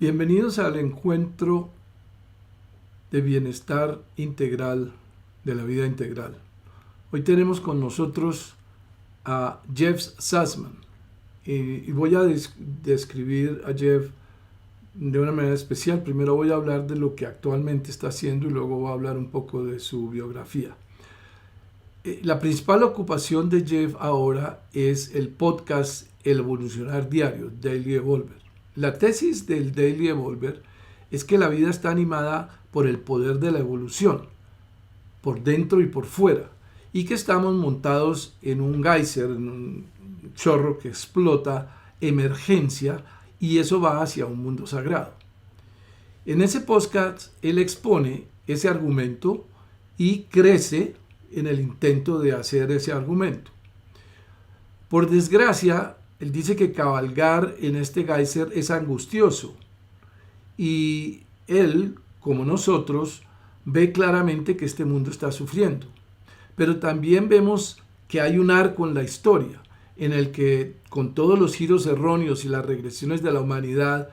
Bienvenidos al encuentro de bienestar integral, de la vida integral. Hoy tenemos con nosotros a Jeff Salzman y voy a describir a Jeff de una manera especial. Primero voy a hablar de lo que actualmente está haciendo y luego voy a hablar un poco de su biografía. La principal ocupación de Jeff ahora es el podcast El Evolucionar Diario, Daily Evolver. La tesis del Daily Evolver es que la vida está animada por el poder de la evolución, por dentro y por fuera, y que estamos montados en un geyser, en un chorro que explota, emergencia, y eso va hacia un mundo sagrado. En ese podcast él expone ese argumento y crece en el intento de hacer ese argumento. Por desgracia, él dice que cabalgar en este geyser es angustioso y él, como nosotros, ve claramente que este mundo está sufriendo. Pero también vemos que hay un arco en la historia en el que, con todos los giros erróneos y las regresiones de la humanidad,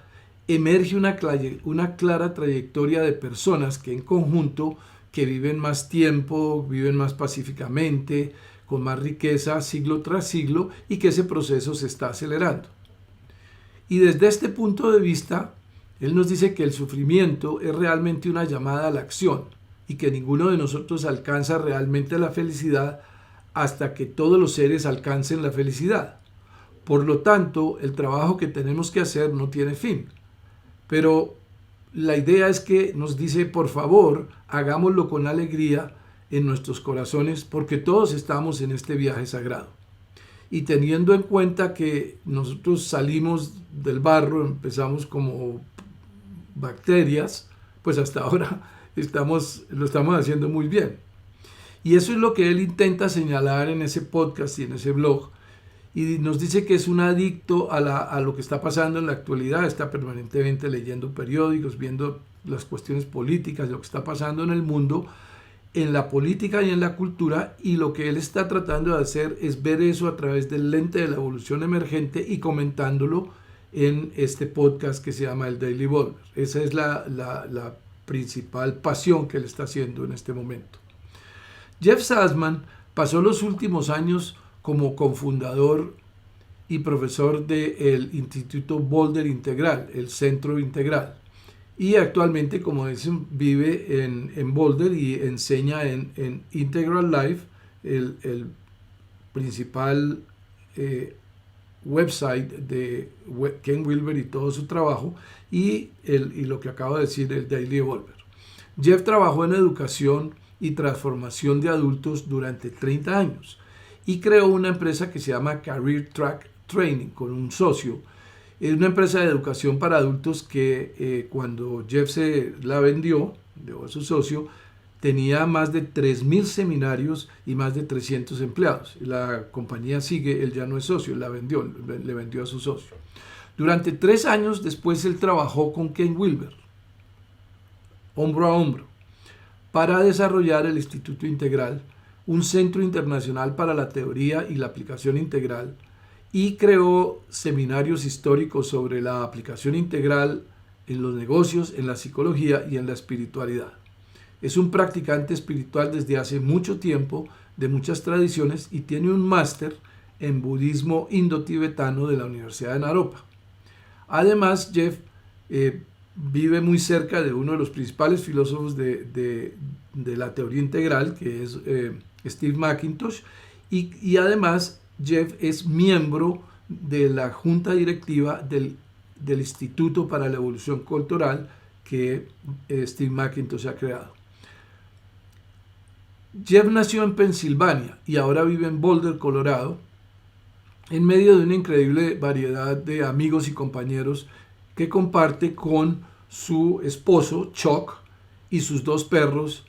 emerge una clara trayectoria de personas que en conjunto que viven más tiempo, viven más pacíficamente, con más riqueza siglo tras siglo, y que ese proceso se está acelerando. Y desde este punto de vista, él nos dice que el sufrimiento es realmente una llamada a la acción y que ninguno de nosotros alcanza realmente la felicidad hasta que todos los seres alcancen la felicidad. Por lo tanto, el trabajo que tenemos que hacer no tiene fin. Pero la idea es que nos dice, por favor, hagámoslo con alegría en nuestros corazones, porque todos estamos en este viaje sagrado. Y teniendo en cuenta que nosotros salimos del barro, empezamos como bacterias, pues hasta ahora lo estamos haciendo muy bien. Y eso es lo que él intenta señalar en ese podcast y en ese blog. Y nos dice que es un adicto a lo que está pasando en la actualidad, está permanentemente leyendo periódicos, viendo las cuestiones políticas, lo que está pasando en el mundo, en la política y en la cultura, y lo que él está tratando de hacer es ver eso a través del lente de la evolución emergente y comentándolo en este podcast que se llama el Daily Evolver. Esa es la principal pasión que él está haciendo en este momento. Jeff Salzman pasó los últimos años como cofundador y profesor del Instituto Boulder Integral, el Centro Integral. Y actualmente, como dicen, vive en Boulder y enseña en Integral Life, el principal website de Ken Wilber y todo su trabajo, y lo que acabo de decir, el Daily Evolver. Jeff trabajó en educación y transformación de adultos durante 30 años y creó una empresa que se llama CareerTrack Training con un socio. Es una empresa de educación para adultos que cuando Jeff se la vendió a su socio, tenía más de 3,000 seminarios y más de 300 empleados. La compañía sigue, él ya no es socio, le vendió a su socio. Durante 3 años después él trabajó con Ken Wilber, hombro a hombro, para desarrollar el Instituto Integral, un centro internacional para la teoría y la aplicación integral, y creó seminarios históricos sobre la aplicación integral en los negocios, en la psicología y en la espiritualidad. Es un practicante espiritual desde hace mucho tiempo, de muchas tradiciones, y tiene un máster en budismo indo-tibetano de la Universidad de Naropa. Además, Jeff vive muy cerca de uno de los principales filósofos de la teoría integral, que es Steve McIntosh, y además Jeff es miembro de la junta directiva del Instituto para la Evolución Cultural que Steve McIntosh ha creado. Jeff nació en Pensilvania y ahora vive en Boulder, Colorado, en medio de una increíble variedad de amigos y compañeros que comparte con su esposo, Chuck, y sus 2 perros,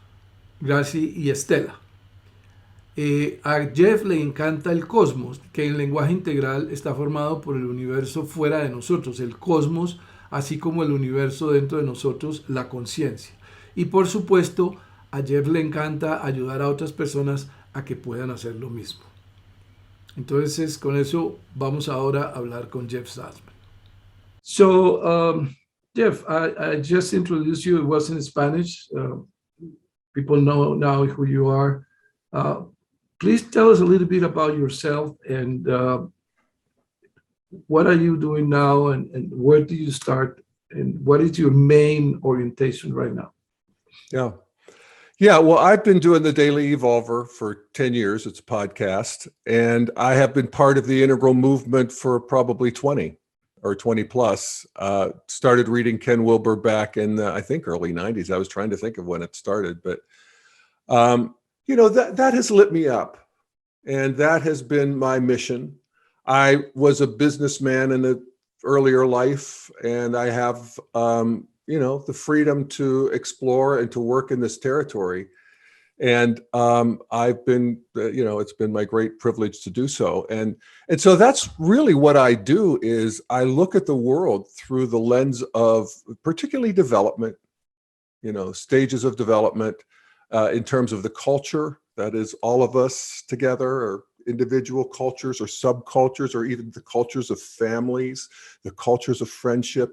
Gracie y Estela. A Jeff le encanta el cosmos, que en lenguaje integral está formado por el universo fuera de nosotros, el cosmos, así como el universo dentro de nosotros, la conciencia. Y por supuesto, a Jeff le encanta ayudar a otras personas a que puedan hacer lo mismo. Entonces, con eso vamos ahora a hablar con Jeff Salzman. So, Jeff, I just introduced you. It was in Spanish. People know now who you are. Uh, please tell us a little bit about yourself and what are you doing now and where do you start and what is your main orientation right now? Yeah. Yeah, well, I've been doing the Daily Evolver for 10 years. It's a podcast. And I have been part of the integral movement for probably 20 or 20 plus. Started reading Ken Wilber back in the, I think, early 90s. I was trying to think of when it started. But, that has lit me up. And that has been my mission. I was a businessman in an earlier life, and I have the freedom to explore and to work in this territory. And I've been, it's been my great privilege to do so. And so that's really what I do is I look at the world through the lens of particularly development, stages of development in terms of the culture, that is all of us together, or individual cultures or subcultures, or even the cultures of families, the cultures of friendship.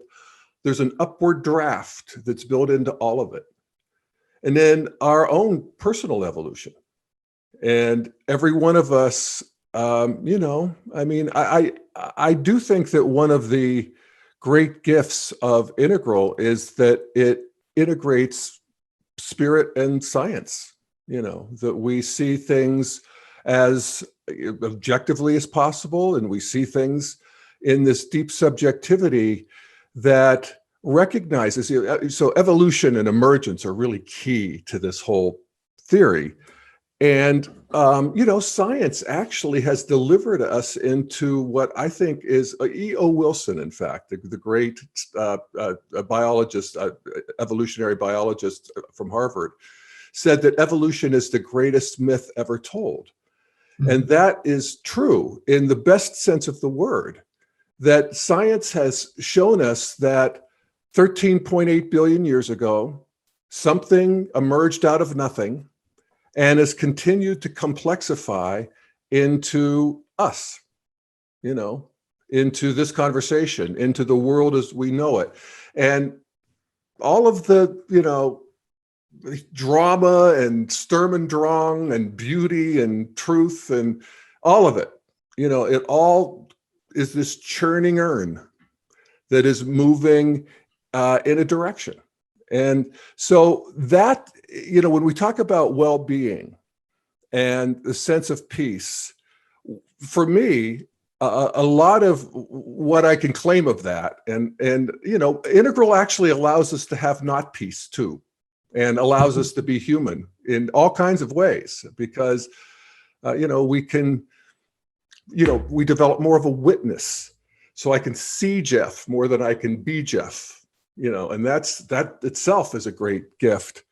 There's an upward draft that's built into all of it. And then our own personal evolution. And every one of us, I do think that one of the great gifts of Integral is that it integrates spirit and science, that we see things as objectively as possible, and we see things in this deep subjectivity that recognizes, so evolution and emergence are really key to this whole theory. And, science actually has delivered us into what I think is E.O. Wilson, in fact, the great biologist, evolutionary biologist from Harvard, said that evolution is the greatest myth ever told. Mm-hmm. And that is true in the best sense of the word, that science has shown us that 13.8 billion years ago, something emerged out of nothing and has continued to complexify into us, into this conversation, into the world as we know it. And all of the, drama and Sturm und Drang and beauty and truth and all of it, it all is this churning urn that is moving in a direction. And so that, when we talk about well-being and the sense of peace, for me, a lot of what I can claim of that, and Integral actually allows us to have not peace too, and allows us to be human in all kinds of ways, because, we can, we develop more of a witness. So I can see Jeff more than I can be Jeff, and that itself is a great gift.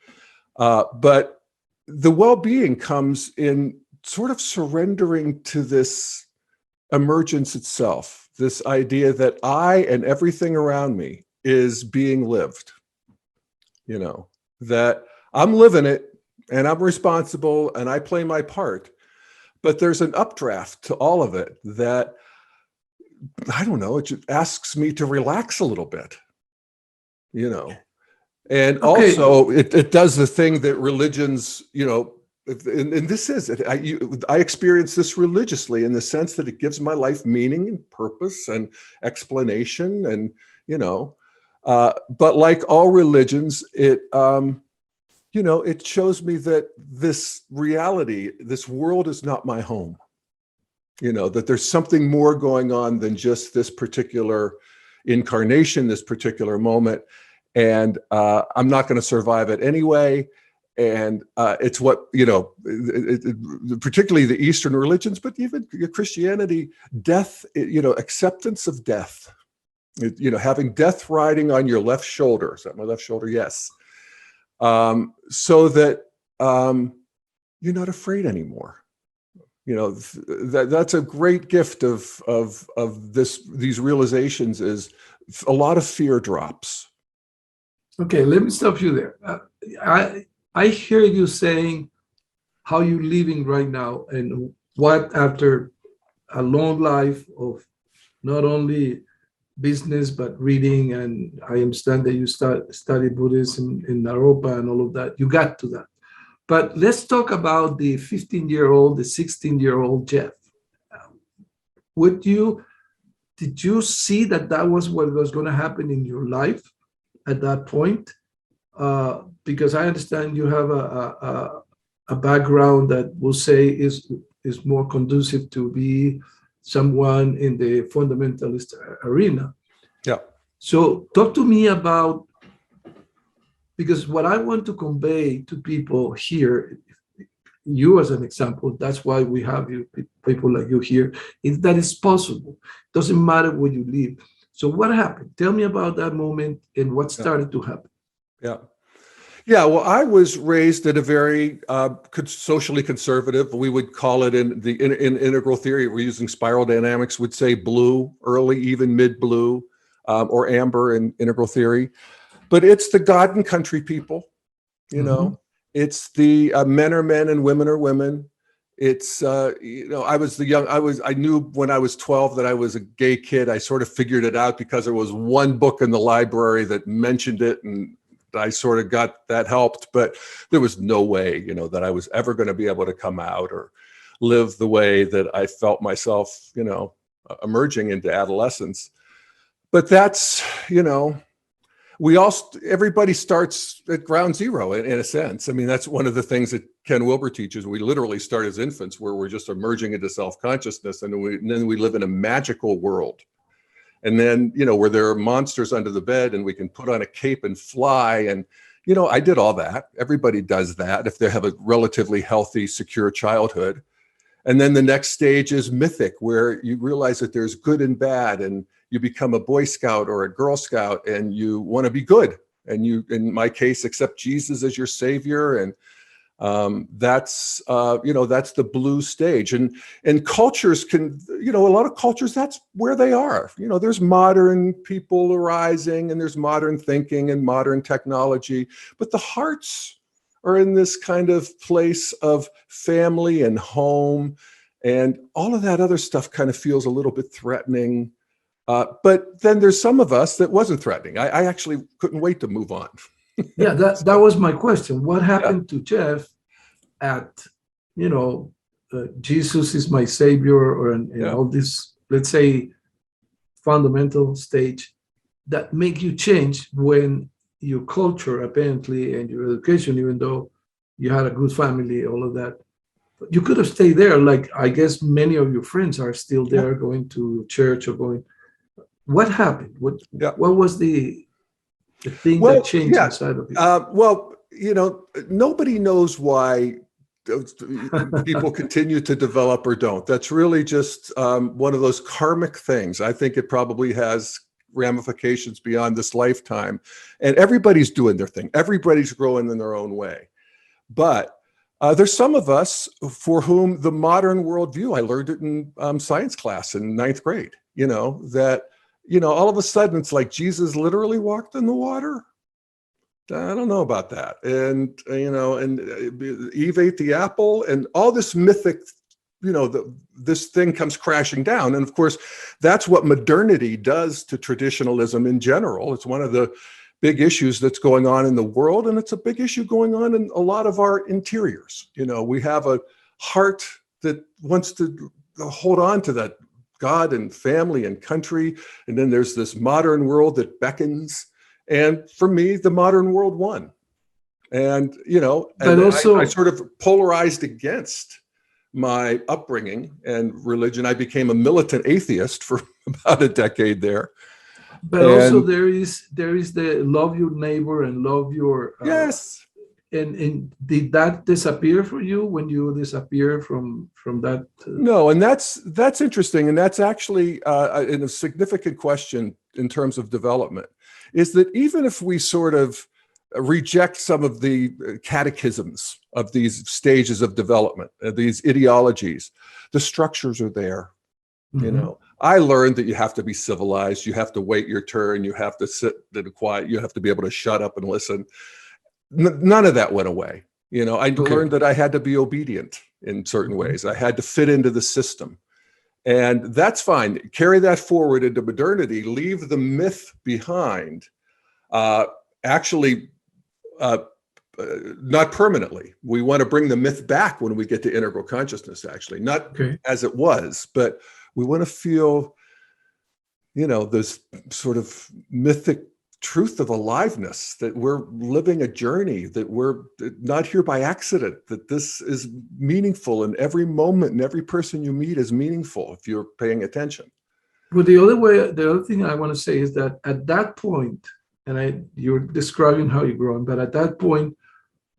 But the well-being comes in sort of surrendering to this emergence itself, this idea that I and everything around me is being lived, that I'm living it and I'm responsible and I play my part. But there's an updraft to all of it that, I don't know, it just asks me to relax a little bit, And also it does the thing that religions, and this is it. I experience this religiously in the sense that it gives my life meaning and purpose and explanation, and but like all religions, it it shows me that this reality, this world is not my home. That there's something more going on than just this particular incarnation, this particular moment, and I'm not going to survive it anyway. And it's what, particularly the Eastern religions, but even Christianity, death, acceptance of death, having death riding on your left shoulder. Is that my left shoulder? Yes. So that you're not afraid anymore. That's a great gift of these realizations, is a lot of fear drops. Okay, let me stop you there. I hear you saying how you're living right now, and what after a long life of not only business, but reading, and I understand that you studied Buddhism in Naropa and all of that. You got to that. But let's talk about the 15-year-old, the 16-year-old Jeff. Did you see that was what was going to happen in your life at that point? Because I understand you have a background that we'll say is more conducive to be someone in the fundamentalist arena. Yeah. So talk to me about, because what I want to convey to people here, you as an example, that's why we have you, people like you here, is that it's possible. Doesn't matter where you live. So what happened? Tell me about that moment and what started to happen. Yeah. Yeah, well, I was raised at a very socially conservative. We would call it in integral theory. We're using spiral dynamics. Would say blue, early, even mid blue, or amber in integral theory. But it's the God and country people, you know. It's the men are men and women are women. It's I knew when I was 12 that I was a gay kid. I sort of figured it out because there was one book in the library that mentioned it, and I sort of got that helped, but there was no way, that I was ever going to be able to come out or live the way that I felt myself, emerging into adolescence. But that's, everybody starts at ground zero in a sense. I mean, that's one of the things that Ken Wilber teaches. We literally start as infants where we're just emerging into self-consciousness, and then we live in a magical world. And then, where there are monsters under the bed and we can put on a cape and fly. And, I did all that. Everybody does that if they have a relatively healthy, secure childhood. And then the next stage is mythic, where you realize that there's good and bad, and you become a Boy Scout or a Girl Scout, and you want to be good. And you, in my case, accept Jesus as your savior. And that's the blue stage. And cultures can, a lot of cultures, that's where they are. There's modern people arising, and there's modern thinking and modern technology, but the hearts are in this kind of place of family and home, and all of that other stuff kind of feels a little bit threatening. But then there's some of us that wasn't threatening. I actually couldn't wait to move on. Yeah, that was my question. What happened to Jeff at, Jesus is my savior, or all this, let's say, fundamental stage that make you change when your culture apparently and your education, even though you had a good family, all of that, you could have stayed there. Like, I guess many of your friends are still there, going to church or going. What happened? What was the thing that changed inside of you? Nobody knows why people continue to develop or don't. That's really just one of those karmic things. I think it probably has ramifications beyond this lifetime. And everybody's doing their thing. Everybody's growing in their own way. But there's some of us for whom the modern worldview, I learned it in science class in 9th grade, that, all of a sudden it's like Jesus literally walked in the water. I don't know about that. And, and Eve ate the apple, and all this mythic, this thing comes crashing down. And of course, that's what modernity does to traditionalism in general. It's one of the big issues that's going on in the world. And it's a big issue going on in a lot of our interiors. We have a heart that wants to hold on to that God and family and country. And then there's this modern world that beckons. And for me, the modern world won. And, I sort of polarized against my upbringing and religion. I became a militant atheist for about a decade there. But also there is the love your neighbor and love your yes. And did that disappear for you when you disappear from that? No, and that's interesting, and that's actually a significant question in terms of development. Is that even if we sort of reject some of the catechisms of these stages of development, these ideologies, the structures are there. Mm-hmm. I learned that you have to be civilized, you have to wait your turn, you have to sit in quiet, you have to be able to shut up and listen. None of that went away. I learned that I had to be obedient in certain ways. I had to fit into the system. And that's fine. Carry that forward into modernity, leave the myth behind. Actually, not permanently. We want to bring the myth back when we get to integral consciousness, actually, not as it was, but we want to feel, this sort of mythic truth of aliveness, that we're living a journey, that we're not here by accident, that this is meaningful, and every moment and every person you meet is meaningful if you're paying attention. But the other thing I want to say is that at that point, and you're describing how you're growing, but at that point,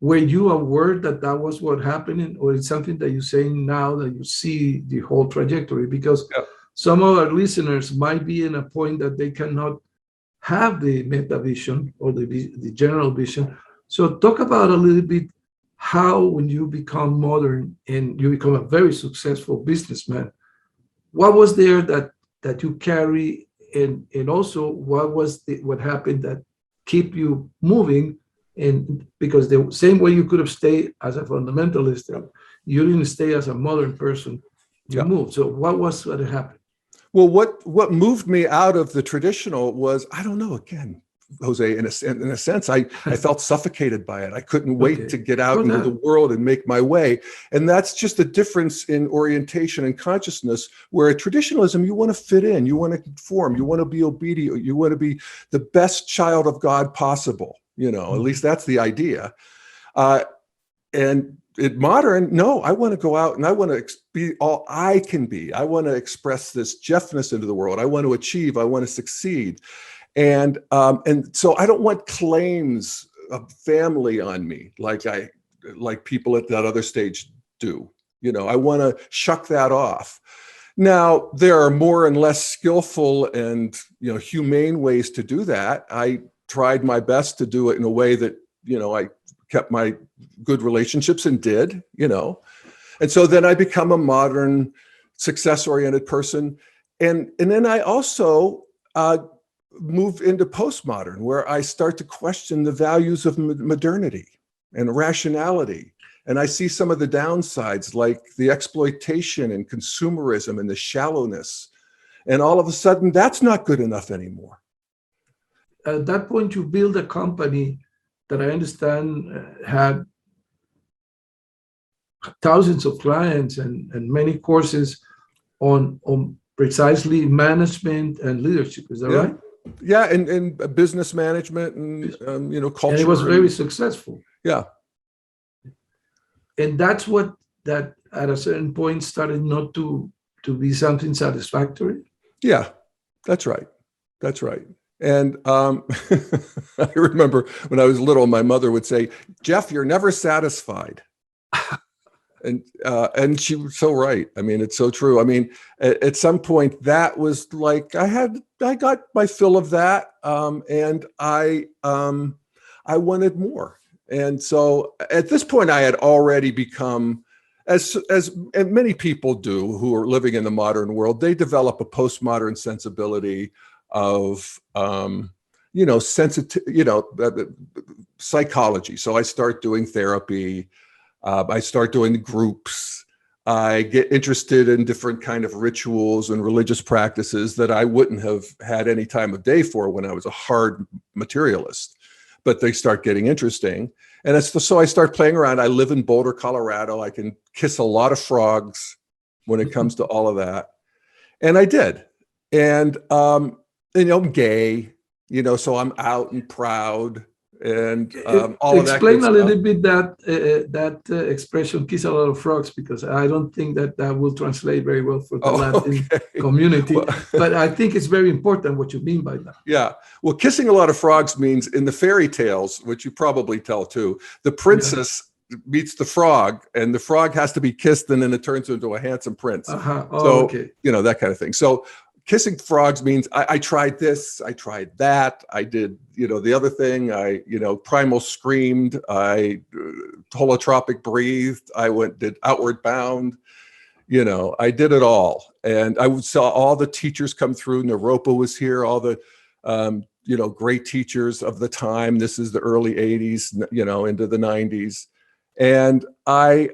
were you aware that that was what happening, or it's something that you're saying now that you see the whole trajectory? Because some of our listeners might be in a point that they cannot have the meta vision or the general vision. So talk about a little bit how, when you become modern and you become a very successful businessman, what was there that you carry, and also what happened that keep you moving? And because the same way you could have stayed as a fundamentalist, you didn't stay as a modern person. You moved. So what happened? Well, what moved me out of the traditional was, I don't know, again, Jose, in a sense, I felt suffocated by it. I couldn't wait to get out into the world and make my way. And that's just the difference in orientation and consciousness, where at traditionalism, you want to fit in, you want to conform, you want to be obedient, you want to be the best child of God possible. At least that's the idea. And in modern, no, I want to go out and I want to be all I can be. I want to express this Jeffness into the world. I want to achieve. I want to succeed. And so I don't want claims of family on me like people at that other stage do. I want to shuck that off. Now, there are more and less skillful and humane ways to do that. I tried my best to do it in a way that I kept my good relationships and did, and so then I become a modern, success-oriented person. And then I also move into postmodern, where I start to question the values of modernity and rationality. And I see some of the downsides, like the exploitation and consumerism and the shallowness. And all of a sudden, that's not good enough anymore. At that point, you build a company that I understand had thousands of clients and many courses on precisely management and leadership. Is that right? Yeah, and business management and culture. And it was very successful. Yeah. And that's that at a certain point started not to be something satisfactory. Yeah, that's right. That's right. And I remember when I was little, my mother would say, "Jeff, you're never satisfied." And she was so right. I mean, it's so true. I mean, at some point that was like, I got my fill of that. And I wanted more. And so at this point I had already become, as many people do who are living in the modern world, they develop a postmodern sensibility of, psychology. So I start doing therapy. I start doing groups. I get interested in different kind of rituals and religious practices that I wouldn't have had any time of day for when I was a hard materialist, but they start getting interesting. And so I start playing around. I live in Boulder, Colorado. I can kiss a lot of frogs when it comes to all of that. And I did. And, I'm gay, so I'm out and proud. And all of that. Explain a little bit that expression, kiss a lot of frogs, because I don't think that will translate very well for the Latin community. But I think it's very important what you mean by that. Yeah. Well, kissing a lot of frogs means, in the fairy tales, which you probably tell too, the princess meets the frog, and the frog has to be kissed, and then it turns into a handsome prince. That kind of thing. So kissing frogs means I tried this, I tried that, I did, the other thing, primal screamed, I holotropic breathed, did outward bound, I did it all. And I saw all the teachers come through. Naropa was here, all the, great teachers of the time. This is the early 80s, into the 90s. And I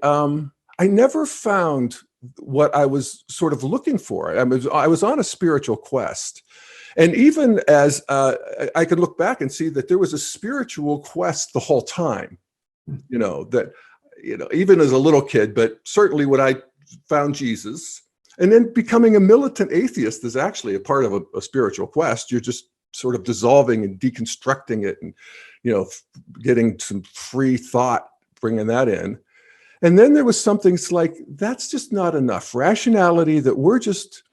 never found what I was sort of looking for. I was on a spiritual quest. And even as I could look back and see that there was a spiritual quest the whole time, even as a little kid, but certainly when I found Jesus, and then becoming a militant atheist is actually a part of a spiritual quest. You're just sort of dissolving and deconstructing it and, getting some free thought, bringing that in. And then there was something like, that's just not enough. Rationality, that we're just,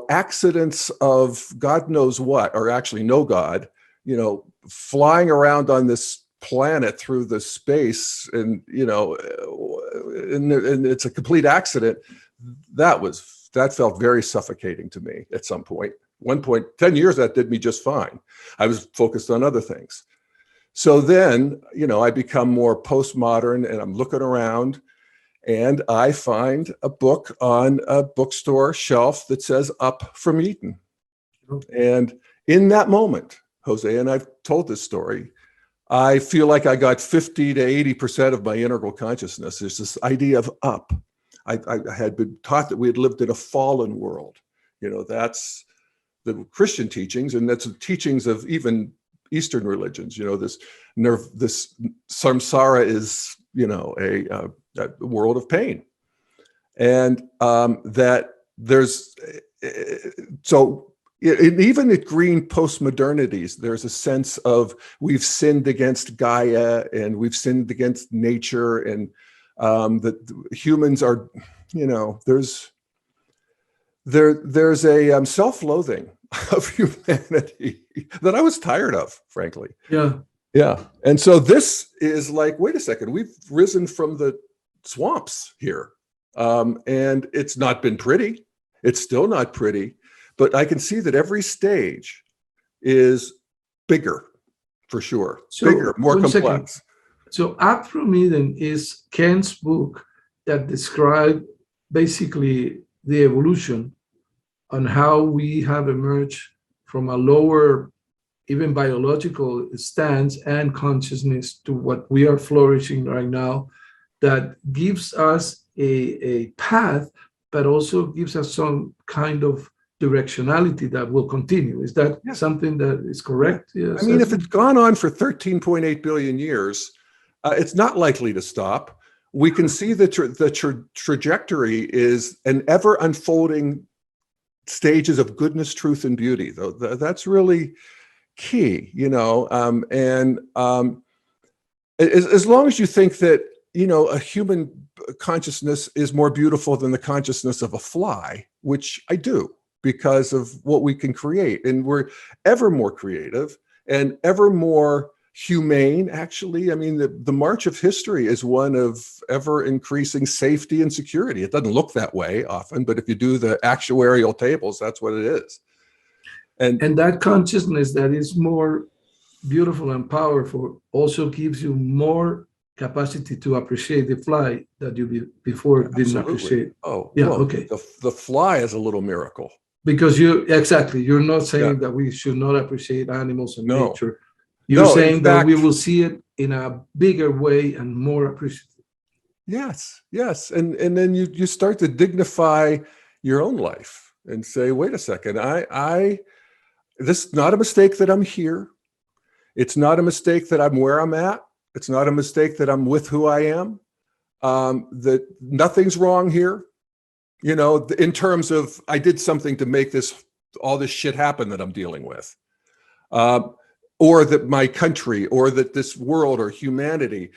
accidents of God knows what, or actually no God, flying around on this planet through the space and, and it's a complete accident. That felt very suffocating to me at some point. 10 years, that did me just fine. I was focused on other things. So then, I become more postmodern and I'm looking around and I find a book on a bookstore shelf that says Up from Eden. And in that moment, Jose, and I've told this story, I feel like I got 50 to 80% of my integral consciousness. There's this idea of up. I had been taught that we had lived in a fallen world. That's the Christian teachings, and that's the teachings of even Eastern religions. This samsara is, a world of pain, and that there's even at green postmodernities, there's a sense of we've sinned against Gaia and we've sinned against nature, and that humans are, there's a self-loathing of humanity that I was tired of, frankly. Yeah. And so this is like, wait a second, we've risen from the swamps here. And it's not been pretty. It's still not pretty, but I can see that every stage is bigger, for sure. Bigger, more complex. Second. So Up from Eden is Ken's book that describes basically the evolution on how we have emerged from a lower, even biological stance and consciousness to what we are flourishing right now, that gives us a path, but also gives us some kind of directionality that will continue. Is that something that is correct? Yes. I mean, if it's gone on for 13.8 billion years, it's not likely to stop. We can see the trajectory is an ever unfolding stages of goodness, truth, and beauty. Though that's really key, and as long as you think that, a human consciousness is more beautiful than the consciousness of a fly, which I do, because of what we can create. And we're ever more creative and ever more humane, actually. I mean, the march of history is one of ever increasing safety and security. It doesn't look that way often, but if you do the actuarial tables, that's what it is. And that consciousness that is more beautiful and powerful also gives you more capacity to appreciate the fly that you before didn't appreciate. Oh, yeah, well, okay. The fly is a little miracle. Because you're not saying that we should not appreciate animals and nature. You're saying that we will see it in a bigger way and more appreciative. Yes. And then you start to dignify your own life and say, wait a second, this is not a mistake that I'm here. It's not a mistake that I'm where I'm at. It's not a mistake that I'm with who I am. That nothing's wrong here. In terms of I did something to make all this shit happen that I'm dealing with. Or that my country, or that this world, or humanity,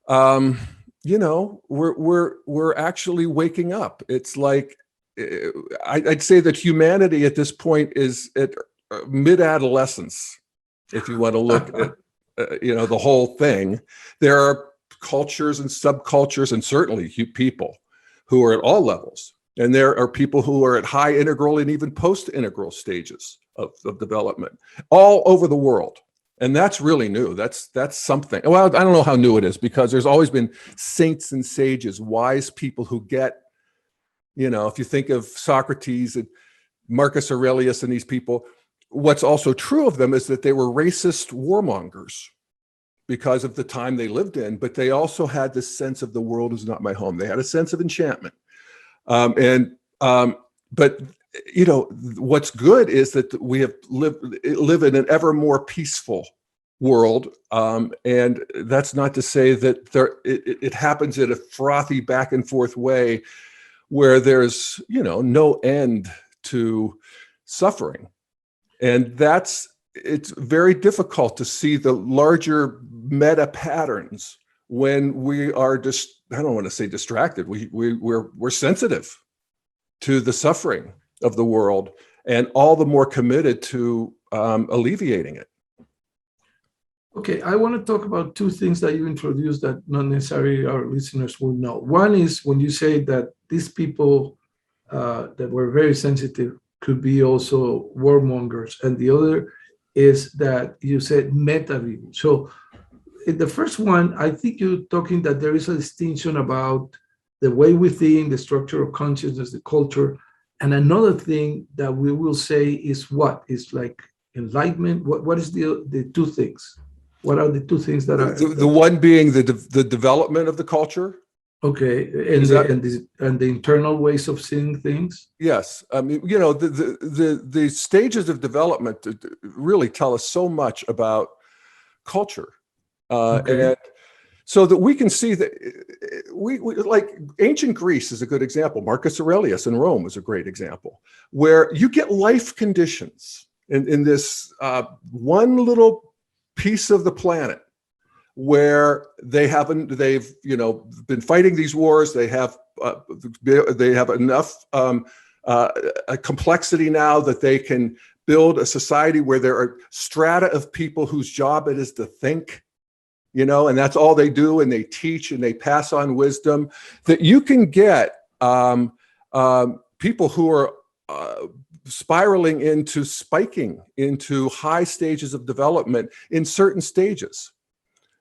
we're actually waking up. It's like, I'd say that humanity at this point is at mid-adolescence, if you want to look at, the whole thing. There are cultures and subcultures, and certainly people who are at all levels. And there are people who are at high integral and even post-integral stages of development all over the world. And that's really new. That's something. Well, I don't know how new it is, because there's always been saints and sages, wise people who get, if you think of Socrates and Marcus Aurelius and these people, what's also true of them is that they were racist warmongers because of the time they lived in, but they also had this sense of the world is not my home. They had a sense of enchantment. But what's good is that we have live in an ever more peaceful world, and that's not to say that it happens in a frothy back and forth way where there's no end to suffering, and it's very difficult to see the larger meta patterns when we are just, I don't want to say distracted, we're sensitive to the suffering of the world and all the more committed to alleviating it. Okay, I want to talk about two things that you introduced that not necessarily our listeners will know. One is when you say that these people that were very sensitive could be also warmongers, and the other is that you said meta view. So in the first one, I think you're talking that there is a distinction about the way we think, the structure of consciousness, the culture, and another thing that we will say is what is like enlightenment. What is the two things? What are the two things that are the one being the development of the culture? Okay, and the internal ways of seeing things. Yes, I mean, the stages of development really tell us so much about culture, and so that we can see that we like ancient Greece is a good example. Marcus Aurelius in Rome is a great example, where you get life conditions in this one little piece of the planet where they've been fighting these wars. They have enough a complexity now that they can build a society where there are strata of people whose job it is to think, and that's all they do, and they teach and they pass on wisdom. That you can get people who are spiraling into spiking into high stages of development in certain stages,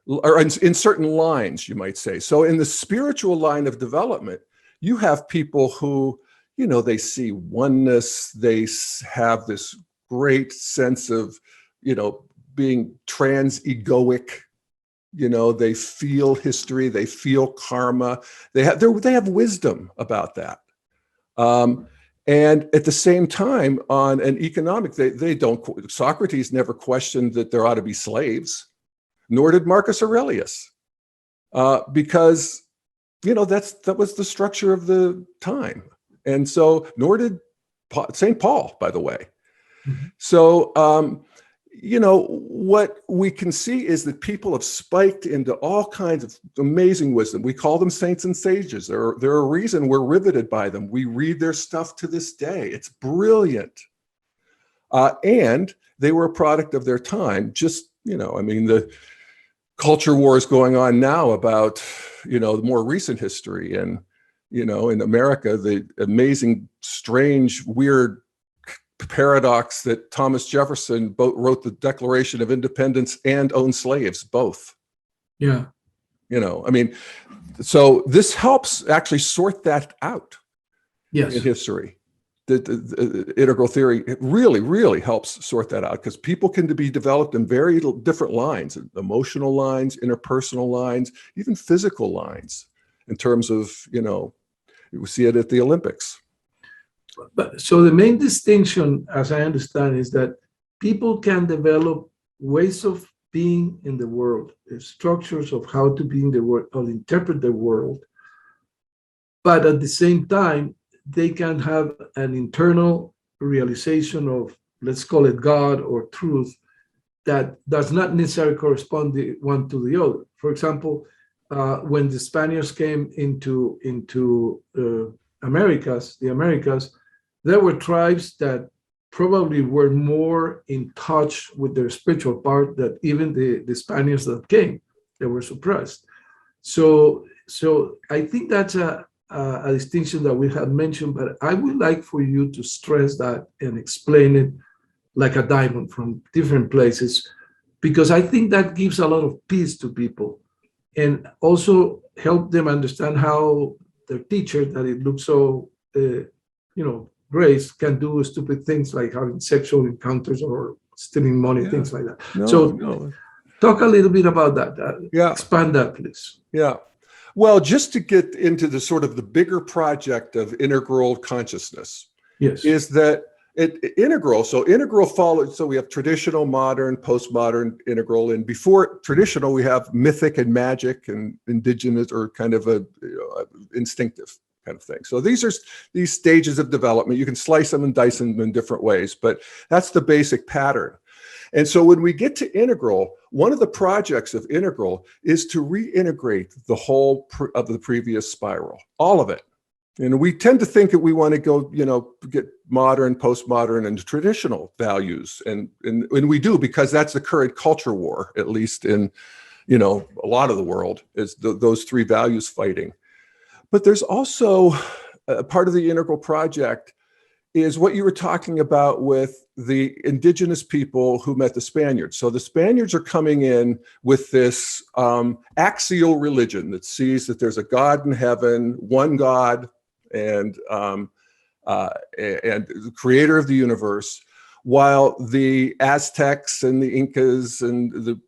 or in certain lines, you might say. So in the spiritual line of development, you have people who, they see oneness, they have this great sense of, being trans-egoic, they feel history, they feel karma, they have wisdom about that. And at the same time, on an economic, Socrates never questioned that there ought to be slaves, nor did Marcus Aurelius, because, that was the structure of the time. And so, nor did St. Paul, by the way. Mm-hmm. So, what we can see is that people have spiked into all kinds of amazing wisdom. We call them saints and sages. They're a reason we're riveted by them. We read their stuff to this day. It's brilliant. And they were a product of their time. Just, the culture wars going on now about, the more recent history. And, in America, the amazing, strange, weird paradox that Thomas Jefferson both wrote the Declaration of Independence and owned slaves, both. Yeah. So this helps actually sort that out. Yes. In history. The integral theory, it really, really helps sort that out, because people can be developed in very different lines, emotional lines, interpersonal lines, even physical lines, in terms of, we see it at the Olympics. But so the main distinction, as I understand, is that people can develop ways of being in the world, structures of how to be in the world, or interpret the world. But at the same time, they can have an internal realization of, let's call it God or truth, that does not necessarily correspond the one to the other. For example, when the Spaniards came into the Americas, there were tribes that probably were more in touch with their spiritual part than even the Spaniards that came. They were suppressed. So I think that's a distinction that we have mentioned, but I would like for you to stress that and explain it like a diamond from different places, because I think that gives a lot of peace to people and also help them understand how their teacher, that it looks so, Grace, can do stupid things like having sexual encounters or stealing money, things like that. Talk a little bit about that. Expand that, please. Yeah. Well, just to get into the sort of the bigger project of integral consciousness, Yes. is that integral follows, so we have traditional, modern, postmodern, integral, and before traditional we have mythic and magic and indigenous, or kind of a instinctive kind of thing. So these are these stages of development. You can slice them and dice them in different ways, but that's the basic pattern. And so when we get to integral, one of the projects of integral is to reintegrate the whole of the previous spiral, all of it. And we tend to think that we want to go, get modern, postmodern, and traditional values. And we do, because that's the current culture war, at least in, a lot of the world, is those three values fighting. But there's also a part of the integral project is what you were talking about with the indigenous people who met the Spaniards. So the Spaniards are coming in with this axial religion that sees that there's a God in heaven, one God, and the creator of the universe, while the Aztecs and the Incas and the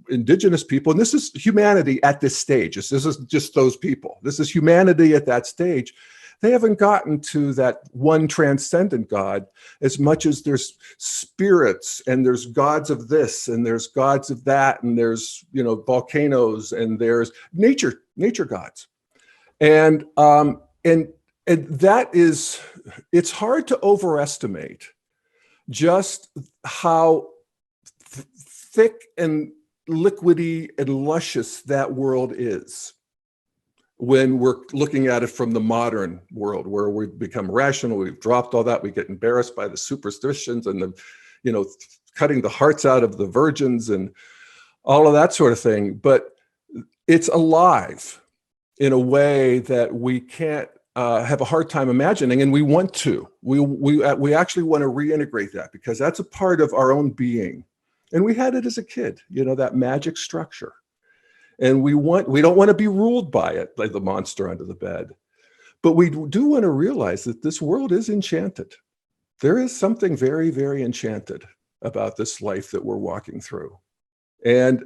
indigenous people, and this is humanity at this stage, this is just those people, this is humanity at that stage, they haven't gotten to that one transcendent God as much as there's spirits and there's gods of this and there's gods of that and there's volcanoes and there's nature gods, and that is, it's hard to overestimate just how thick and liquidy and luscious that world is when we're looking at it from the modern world, where we've become rational, we've dropped all that, we get embarrassed by the superstitions and the, cutting the hearts out of the virgins and all of that sort of thing. But it's alive in a way that we can't have a hard time imagining, and we want to. We actually want to reintegrate that, because that's a part of our own being, and we had it as a kid. That magic structure, and we don't want to be ruled by it, like the monster under the bed, but we do want to realize that this world is enchanted. There is something very, very enchanted about this life that we're walking through, and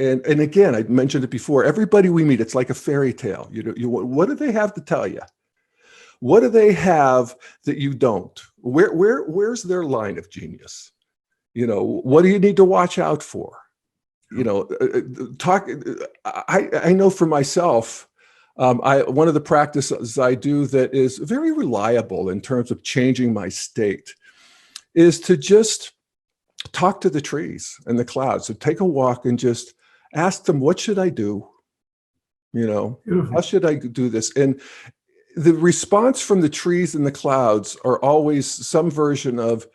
again, I mentioned it before, everybody we meet, it's like a fairy tale. What do they have to tell you? What do they have that you don't? Where's their line of genius? What do you need to watch out for? I know for myself, one of the practices I do that is very reliable in terms of changing my state is to just talk to the trees and the clouds. So take a walk and just ask them, what should I do? How should I do this? And the response from the trees and the clouds are always some version of,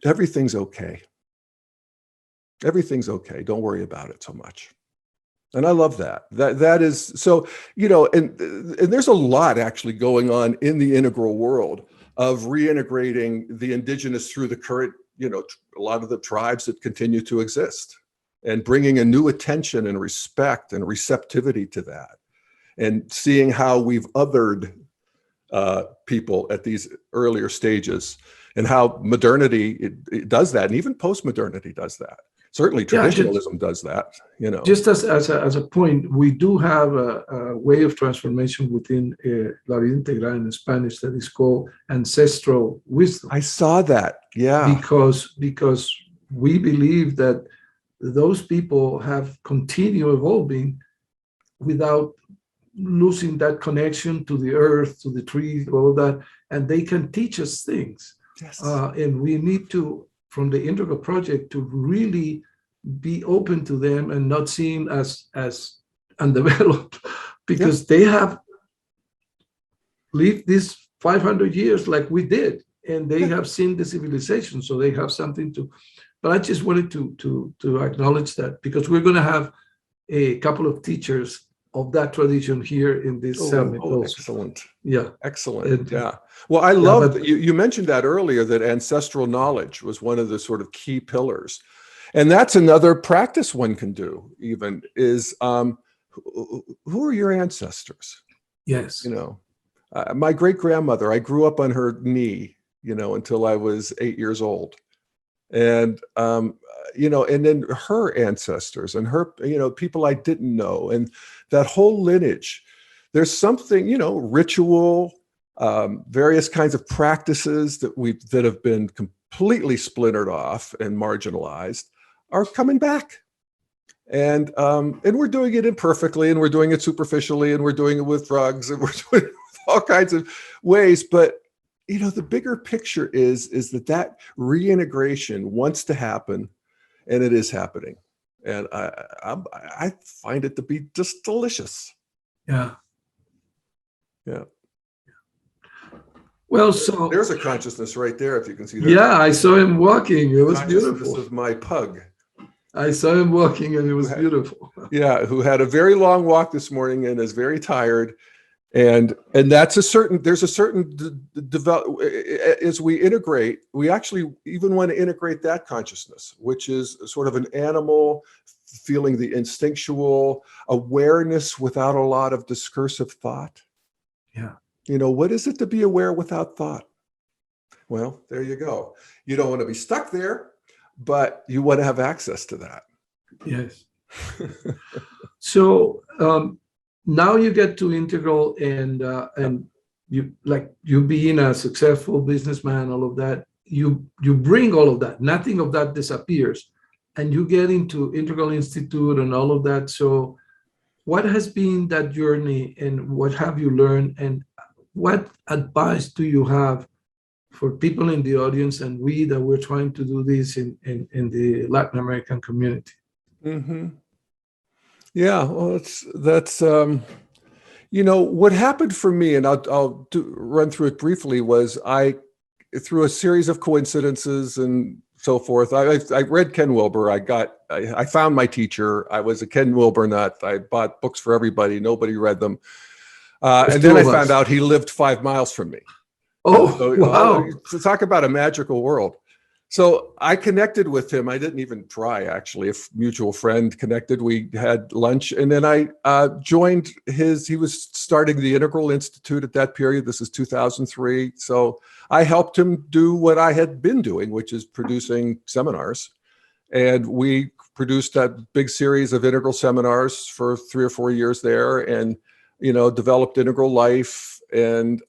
everything's okay. Everything's okay. Don't worry about it so much. And I love that. That is, so, and there's a lot actually going on in the integral world of reintegrating the indigenous through the current, a lot of the tribes that continue to exist, and bringing a new attention and respect and receptivity to that, and seeing how we've othered people at these earlier stages, and how modernity it does that, and even post-modernity does that. Certainly traditionalism does that, Just as a point, we do have a way of transformation within La Vida Integral in Spanish that is called ancestral wisdom. I saw that, yeah. Because we believe that those people have continued evolving without losing that connection to the earth, to the trees, all of that, and they can teach us things. Yes. And we need to, from the Integral Project, to really be open to them and not see them as undeveloped, because they have lived these 500 years like we did, and they have seen the civilization, so they have something to. But I just wanted to acknowledge that, because we're going to have a couple of teachers of that tradition here in this summit. Excellent. Yeah. Excellent. Yeah. Well, I love that you mentioned that earlier, that ancestral knowledge was one of the sort of key pillars. And that's another practice one can do, even, is who are your ancestors? Yes. My great grandmother, I grew up on her knee, until I was 8 years old. And, and then her ancestors and her, people I didn't know, and that whole lineage. There's something, ritual, various kinds of practices that have been completely splintered off and marginalized are coming back. And we're doing it imperfectly, and we're doing it superficially, and we're doing it with drugs, and we're doing it with all kinds of ways. But the bigger picture is that reintegration wants to happen, and it is happening. And I find it to be just delicious. Yeah. Yeah. Well, so there's a consciousness right there, if you can see that. Yeah, I saw him walking. It was beautiful. This is my pug. I saw him walking, and it was beautiful. Yeah, who had a very long walk this morning and is very tired. And there's a certain develop as we integrate, we actually even want to integrate that consciousness, which is sort of an animal feeling, the instinctual awareness without a lot of discursive thought. Yeah. What is it to be aware without thought? Well, there you go. You don't want to be stuck there, but you want to have access to that. Yes. So now you get to integral, and you being a successful businessman, all of that, you bring all of that. Nothing of that disappears, and you get into Integral Institute and all of that. So what has been that journey, and what have you learned, and what advice do you have for people in the audience and we that we're trying to do this in the Latin American community? Mm-hmm. Yeah, well, that's what happened for me, and I'll run through it briefly, was through a series of coincidences and so forth. I read Ken Wilber. I found my teacher. I was a Ken Wilber nut. I bought books for everybody. Nobody read them. And then I found out he lived 5 miles from me. Oh, so, wow. To talk about a magical world. So I connected with him. I didn't even try, actually. A mutual friend connected. We had lunch, and then I joined he was starting the Integral Institute at that period. This is 2003. So I helped him do what I had been doing, which is producing seminars. And we produced that big series of Integral seminars for 3 or 4 years there, and developed Integral Life. And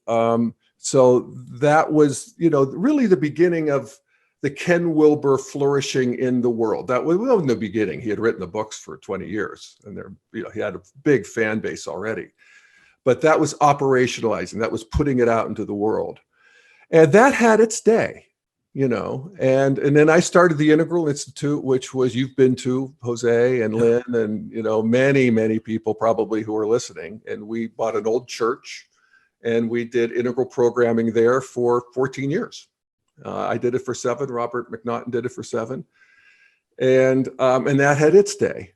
so that was, really the beginning of the Ken Wilber flourishing in the world. That was in the beginning. He had written the books for 20 years, and he had a big fan base already. But that was operationalizing. That was putting it out into the world, and that had its day, And then I started the Integral Institute, which was you've been to, Jose and Lynn, and many, many people probably who are listening. And we bought an old church, and we did integral programming there for 14 years. I did it for 7. Robert McNaughton did it for 7. And that had its day.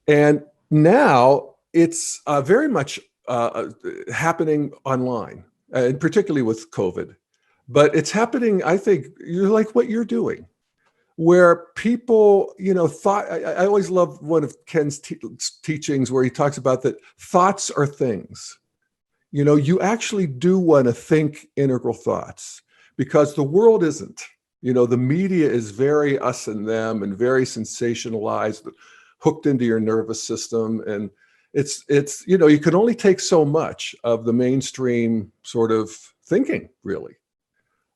And now it's very much happening online, and particularly with COVID. But it's happening, I think, like what you're doing, where people, thought. I always love one of Ken's teachings where he talks about that thoughts are things. You actually do want to think integral thoughts. Because the world isn't, the media is very us and them and very sensationalized, hooked into your nervous system. And it's you can only take so much of the mainstream sort of thinking, really.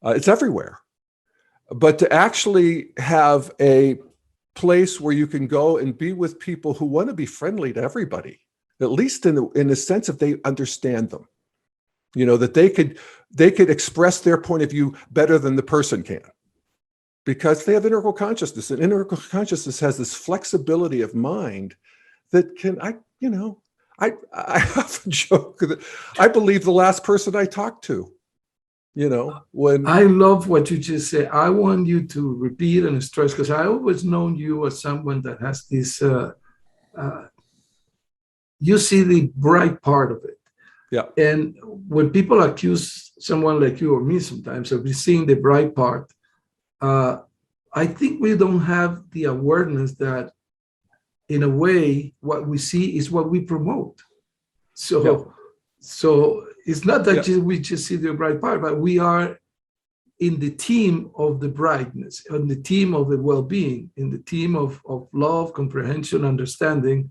It's everywhere. But to actually have a place where you can go and be with people who want to be friendly to everybody, at least in the sense that they understand them. That they could express their point of view better than the person can, because they have integral consciousness, and integral consciousness has this flexibility of mind that can, I often joke that I believe the last person I talked to, when I love what you just said. I want you to repeat and stress, because I always known you as someone that has this, you see the bright part of it. Yeah. And when people accuse someone like you or me sometimes of seeing the bright part, I think we don't have the awareness that, in a way, what we see is what we promote. So it's not that we just see the bright part, but we are in the team of the brightness, on the team of the well-being, in the team of love, comprehension, understanding.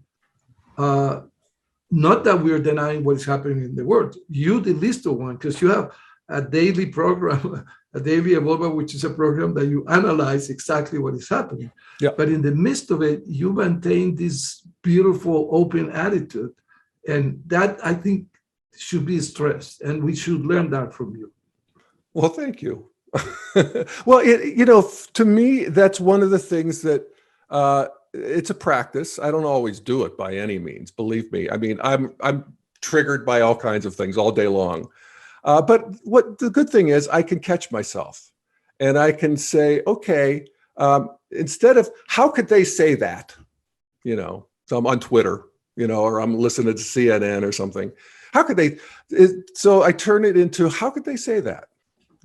Not that we're denying what is happening in the world. You, the least one, because you have a daily program, a daily Evolva, which is a program that you analyze exactly what is happening. Yeah. But in the midst of it, you maintain this beautiful, open attitude. And that, I think, should be stressed. And we should learn that from you. Well, thank you. Well, to me, that's one of the things that it's a practice. I don't always do it by any means, believe me. I mean, I'm triggered by all kinds of things all day long. But what the good thing is, I can catch myself and I can say, okay, instead of how could they say that, so I'm on Twitter, or I'm listening to CNN or something. How could they? So I turn it into, how could they say that?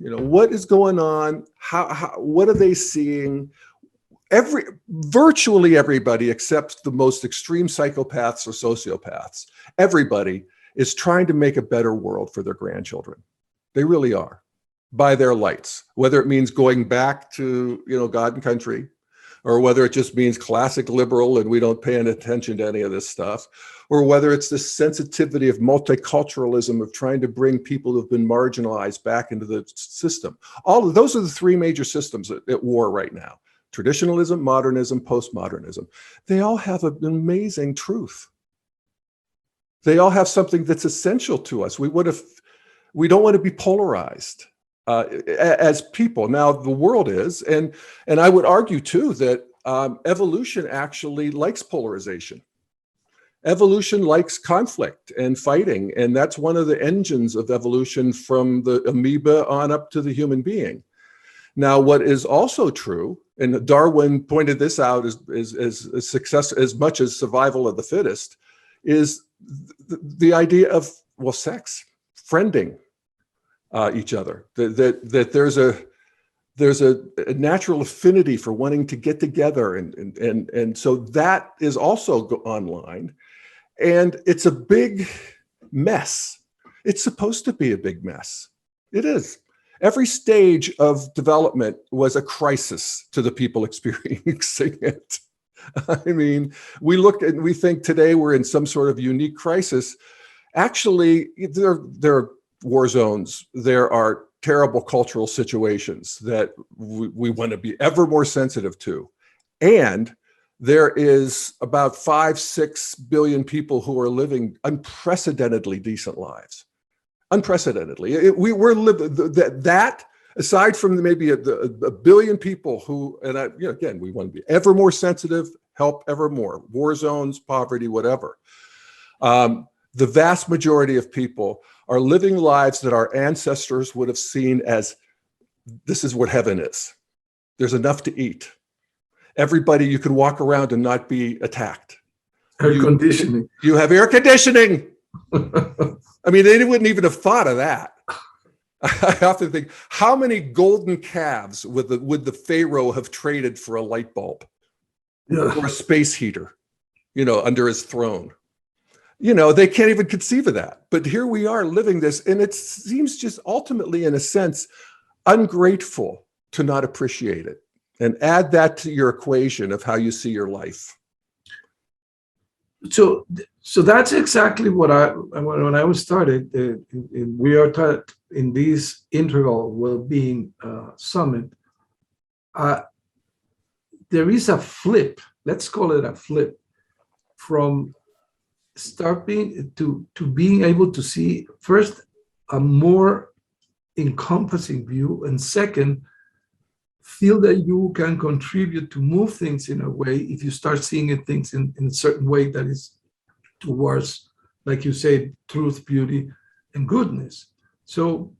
What is going on? What are they seeing? Virtually everybody except the most extreme psychopaths or sociopaths, everybody is trying to make a better world for their grandchildren. They really are, by their lights, whether it means going back to, God and country, or whether it just means classic liberal and we don't pay any attention to any of this stuff, or whether it's this sensitivity of multiculturalism of trying to bring people who've been marginalized back into the system. All of those are the three major systems at war right now. Traditionalism, modernism, postmodernism. They all have an amazing truth. They all have something that's essential to us. We don't want to be polarized as people. Now the world is, and I would argue too that evolution actually likes polarization. Evolution likes conflict and fighting, and that's one of the engines of evolution from the amoeba on up to the human being. Now, what is also true, and Darwin pointed this out as success as much as survival of the fittest, is the idea of, sex, friending each other. That there's a natural affinity for wanting to get together, and so that is also online, and it's a big mess. It's supposed to be a big mess. It is. Every stage of development was a crisis to the people experiencing it. I mean, we look and we think today we're in some sort of unique crisis. Actually, there are war zones. There are terrible cultural situations that we want to be ever more sensitive to. And there is about 5-6 billion people who are living unprecedentedly decent lives. Unprecedentedly. We're living that, aside from maybe a billion people who, and again, we want to be ever more sensitive, help ever more, war zones, poverty, whatever. The vast majority of people are living lives that our ancestors would have seen as, this is what heaven is. There's enough to eat. Everybody, you can walk around and not be attacked. Air conditioning. You have air conditioning. I mean, they wouldn't even have thought of that. I often think, how many golden calves would the Pharaoh have traded for a light bulb or a space heater, under his throne? They can't even conceive of that. But here we are living this, and it seems just ultimately, in a sense, ungrateful to not appreciate it. And add that to your equation of how you see your life. So that's exactly what when I was started. We are taught in this integral well-being summit. There is a flip. Let's call it a flip from starting to being able to see first a more encompassing view, and second, feel that you can contribute to move things in a way if you start seeing things in a certain way that is towards, like you say, truth, beauty, and goodness. So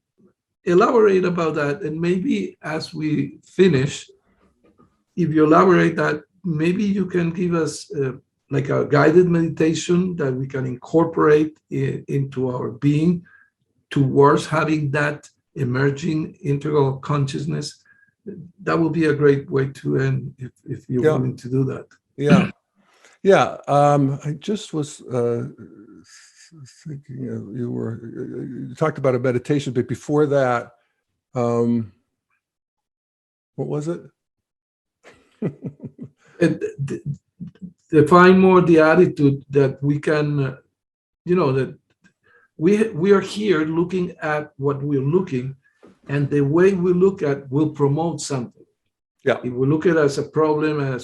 elaborate about that, and maybe as we finish, if you elaborate that, maybe you can give us like a guided meditation that we can incorporate into our being towards having that emerging integral consciousness. That would be a great way to end if you're willing to do that. Yeah. I just was thinking you talked about a meditation, but before that, What was it? Define more the attitude that we can, that we are here looking at what we're looking, and the way we look at will promote something. Yeah. If we look at it as a problem,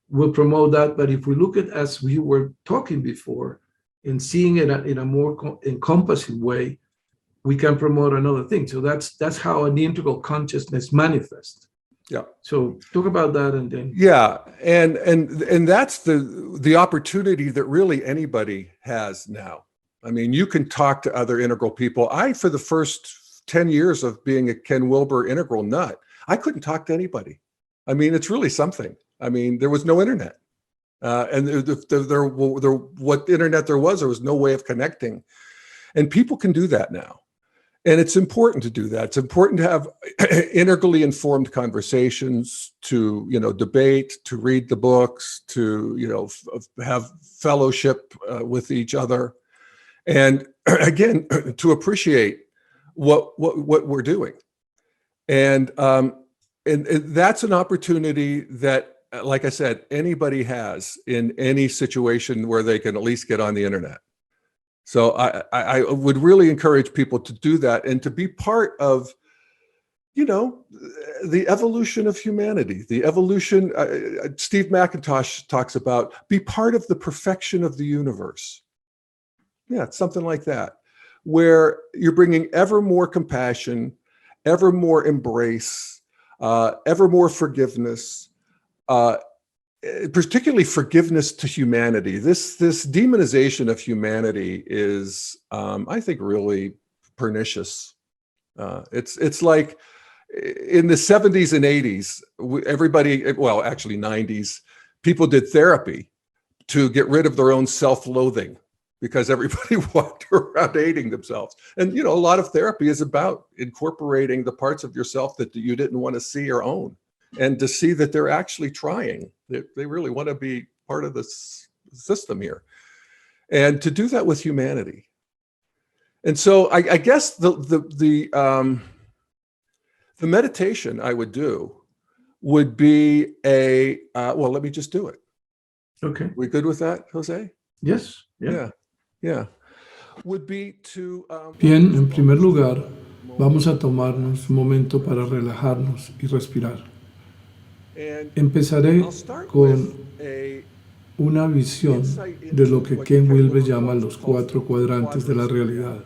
we'll promote that. But if we look at it as we were talking before, and seeing it in a more encompassing way, we can promote another thing. So that's how an integral consciousness manifests. Yeah. So talk about that, and then. Yeah, and that's the opportunity that really anybody has now. I mean, you can talk to other integral people. For the first 10 years of being a Ken Wilber integral nut, I couldn't talk to anybody. I mean, it's really something. I mean, there was no internet. And what internet there was no way of connecting. And people can do that now. And it's important to do that. It's important to have integrally informed conversations, to, debate, to read the books, to, have fellowship with each other. And again, to appreciate what we're doing. And that's an opportunity that, like I said, anybody has in any situation where they can at least get on the internet. So I would really encourage people to do that and to be part of, the evolution of humanity, the evolution. Steve McIntosh talks about be part of the perfection of the universe. Yeah, it's something like that, where you're bringing ever more compassion, ever more embrace, ever more forgiveness, particularly forgiveness to humanity. This demonization of humanity is, I think, really pernicious. It's like in the 70s and 80s, everybody, well, actually 90s, people did therapy to get rid of their own self-loathing because everybody walked around hating themselves. And, a lot of therapy is about incorporating the parts of yourself that you didn't want to see or own, and to see that they're actually trying. They really want to be part of this system here. And to do that with humanity. And so I guess the meditation I would do would be well, let me just do it. Okay. We good with that, Jose? Yes. Yeah. Yeah. Would be to... Bien, en primer lugar, vamos a tomarnos un momento para relajarnos y respirar. Empezaré con una visión de lo que Ken Wilber llama los 4 cuadrantes de la realidad.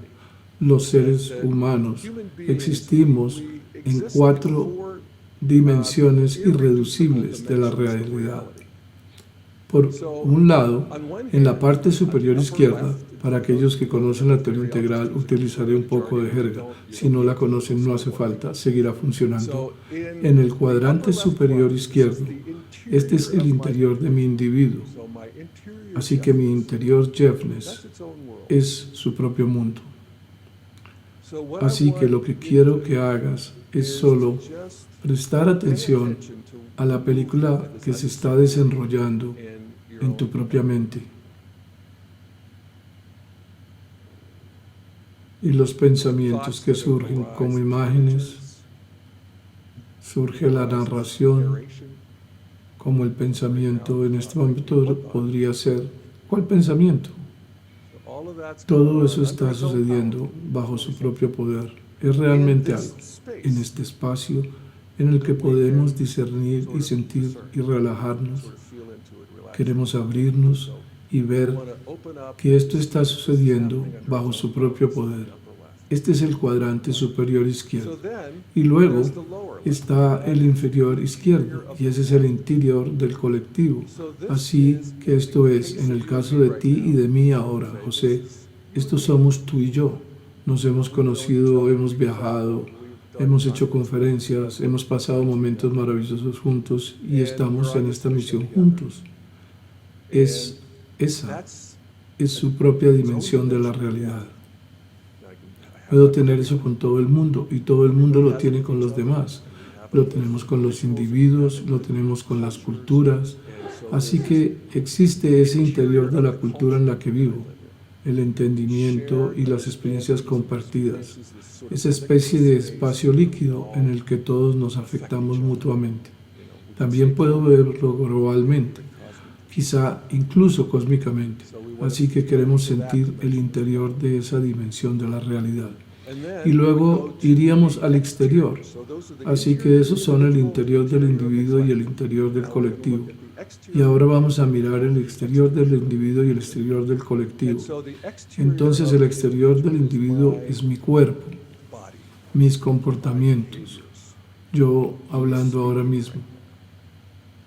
Los seres humanos existimos en 4 dimensiones irreducibles de la realidad. Por un lado, en la parte superior izquierda, para aquellos que conocen la teoría integral, utilizaré un poco de jerga. Si no la conocen, no hace falta, seguirá funcionando. En el cuadrante superior izquierdo, este es el interior de mi individuo. Así que mi interior Jeffness es su propio mundo. Así que lo que quiero que hagas es solo prestar atención a la película que se está desenrollando en tu propia mente. Y los pensamientos que surgen como imágenes, surge la narración, como el pensamiento en este momento podría ser, ¿cuál pensamiento? Todo eso está sucediendo bajo su propio poder. Es realmente algo en este espacio en el que podemos discernir y sentir y relajarnos. Queremos abrirnos y ver que esto está sucediendo bajo su propio poder. Este es el cuadrante superior izquierdo. Y luego está el inferior izquierdo, y ese es el interior del colectivo. Así que esto es, en el caso de ti y de mí ahora, José, estos somos tú y yo. Nos hemos conocido, hemos viajado, hemos hecho conferencias, hemos pasado momentos maravillosos juntos y estamos en esta misión juntos. Esa es su propia dimensión de la realidad. Puedo tener eso con todo el mundo y todo el mundo lo tiene con los demás. Lo tenemos con los individuos, lo tenemos con las culturas. Así que existe ese interior de la cultura en la que vivo. el entendimiento y las experiencias compartidas, esa especie de espacio líquido en el que todos nos afectamos mutuamente. También puedo verlo globalmente, quizá incluso cósmicamente, así que queremos sentir el interior de esa dimensión de la realidad. Y luego iríamos al exterior, así que esos son el interior del individuo y el interior del colectivo. Y ahora vamos a mirar el exterior del individuo y el exterior del colectivo. Entonces el exterior del individuo es mi cuerpo, mis comportamientos, yo hablando ahora mismo,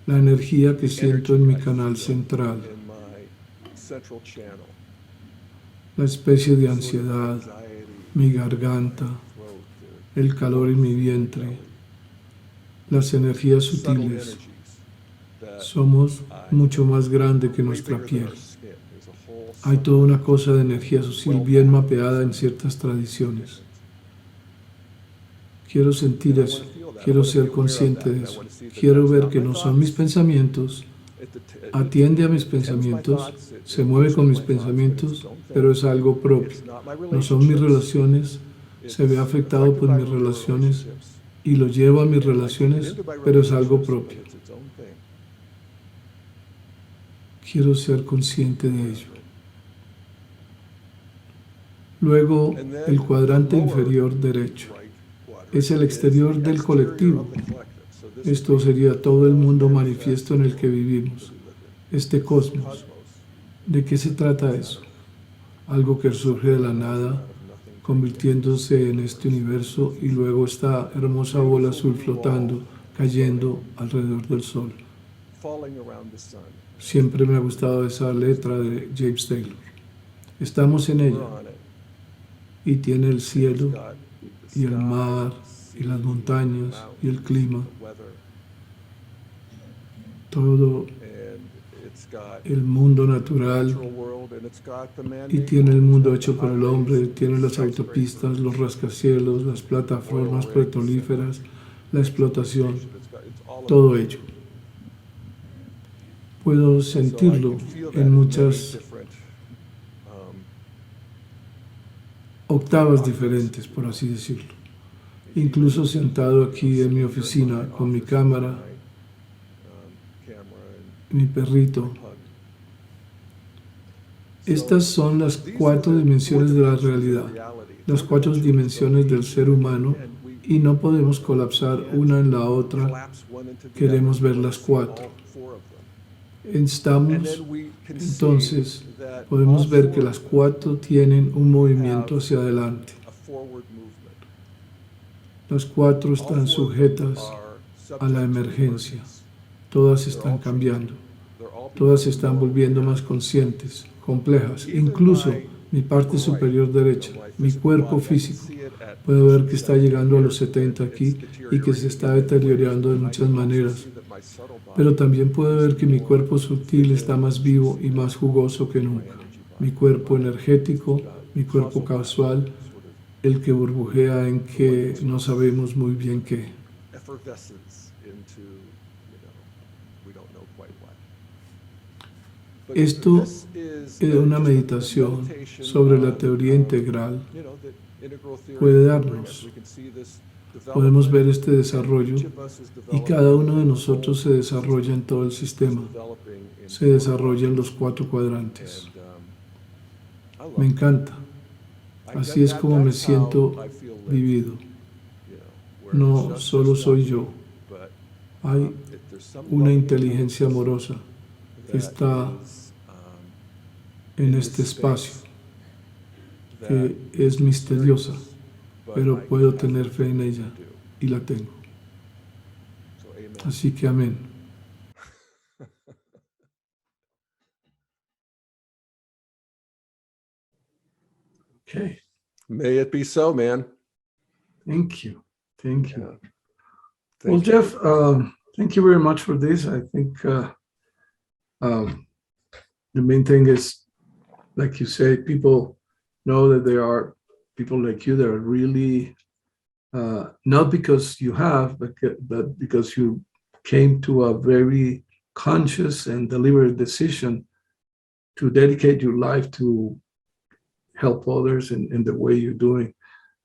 la energía que siento en mi canal central, la especie de ansiedad, mi garganta, el calor en mi vientre, las energías sutiles. Somos mucho más grande que nuestra piel. Hay toda una cosa de energía sutil bien mapeada en ciertas tradiciones. Quiero sentir eso, quiero ser consciente de eso. Quiero ver que no son mis pensamientos, atiende a mis pensamientos, se mueve con mis pensamientos, pero es algo propio. No son mis relaciones, se ve afectado por mis relaciones y lo llevo a mis relaciones, pero es algo propio. Quiero ser consciente de ello. Luego, el cuadrante inferior derecho es el exterior del colectivo. Esto sería todo el mundo manifiesto en el que vivimos, este cosmos. ¿De qué se trata eso? Algo que surge de la nada, convirtiéndose en este universo y luego esta hermosa bola azul flotando, cayendo alrededor del sol. Siempre me ha gustado esa letra de James Taylor. Estamos en ella y tiene el cielo y el mar y las montañas y el clima, todo el mundo natural, y tiene el mundo hecho por el hombre, tiene las autopistas, los rascacielos, las plataformas petrolíferas, la explotación, todo ello. Puedo sentirlo en muchas octavas diferentes, por así decirlo. Incluso sentado aquí en mi oficina con mi cámara, mi perrito. Estas son las 4 dimensiones de la realidad, las 4 dimensiones del ser humano, y no podemos colapsar una en la otra. Queremos ver las 4. Entonces, podemos ver que las 4 tienen un movimiento hacia adelante. Las 4 están sujetas a la emergencia. Todas están cambiando. Todas se están volviendo más conscientes, complejas. Incluso mi parte superior derecha, mi cuerpo físico. Puedo ver que está llegando a los 70 aquí y que se está deteriorando de muchas maneras. Pero también puedo ver que mi cuerpo sutil está más vivo y más jugoso que nunca. Mi cuerpo energético, mi cuerpo casual, el que burbujea en que no sabemos muy bien qué. Esto es una meditación sobre la teoría integral. Puede darnos. Podemos ver este desarrollo y cada uno de nosotros se desarrolla en todo el sistema. Se desarrolla en los 4 cuadrantes. Me encanta. Así es como me siento vivido. No solo soy yo. Hay una inteligencia amorosa que está en este espacio, que es misteriosa, pero puedo tener fe en ella y la tengo. Así que amén. Okay. May it be so, man. Thank you. Thank you. Yeah. Well, Thank you. Jeff, thank you very much for this. I think the main thing is, like you say, people know that there are people like you that are really, not because you have, but because you came to a very conscious and deliberate decision to dedicate your life to help others in the way you're doing.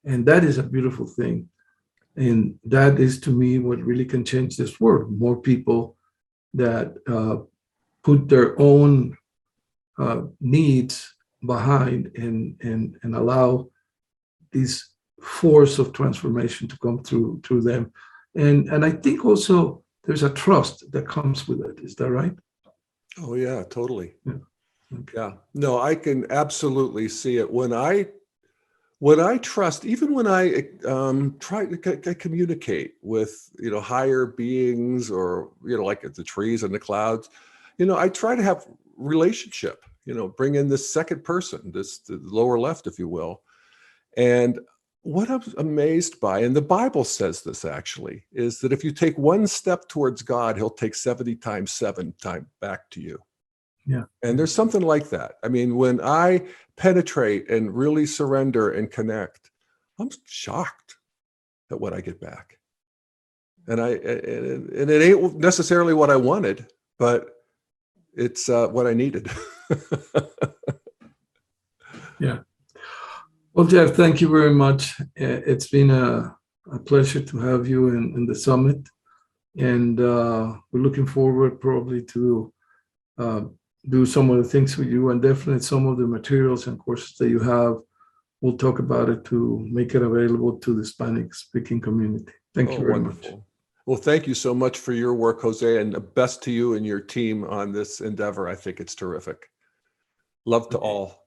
And that is a beautiful thing. And that is, to me, what really can change this world. More people that put their own needs behind and allow this force of transformation to come through them. And I think also there's a trust that comes with it. Is that right? Oh yeah, totally. Yeah. Okay. Yeah. No, I can absolutely see it. When I trust, even when I try to communicate with, higher beings, or, like the trees and the clouds, I try to have relationship, bring in this second person, the lower left, if you will. And what I'm amazed by, and the Bible says this actually, is that if you take one step towards God, he'll take 70 times 7 times back to you. Yeah. And there's something like that. I mean, when I penetrate and really surrender and connect, I'm shocked at what I get back. And it ain't necessarily what I wanted, but it's what I needed. Yeah. Well, Jeff, thank you very much. It's been a pleasure to have you in the summit. And we're looking forward probably to do some of the things with you, and definitely some of the materials and courses that you have. We'll talk about it to make it available to the Hispanic speaking community. Thank you very much. Well, thank you so much for your work, Jose, and the best to you and your team on this endeavor. I think it's terrific. Love to all.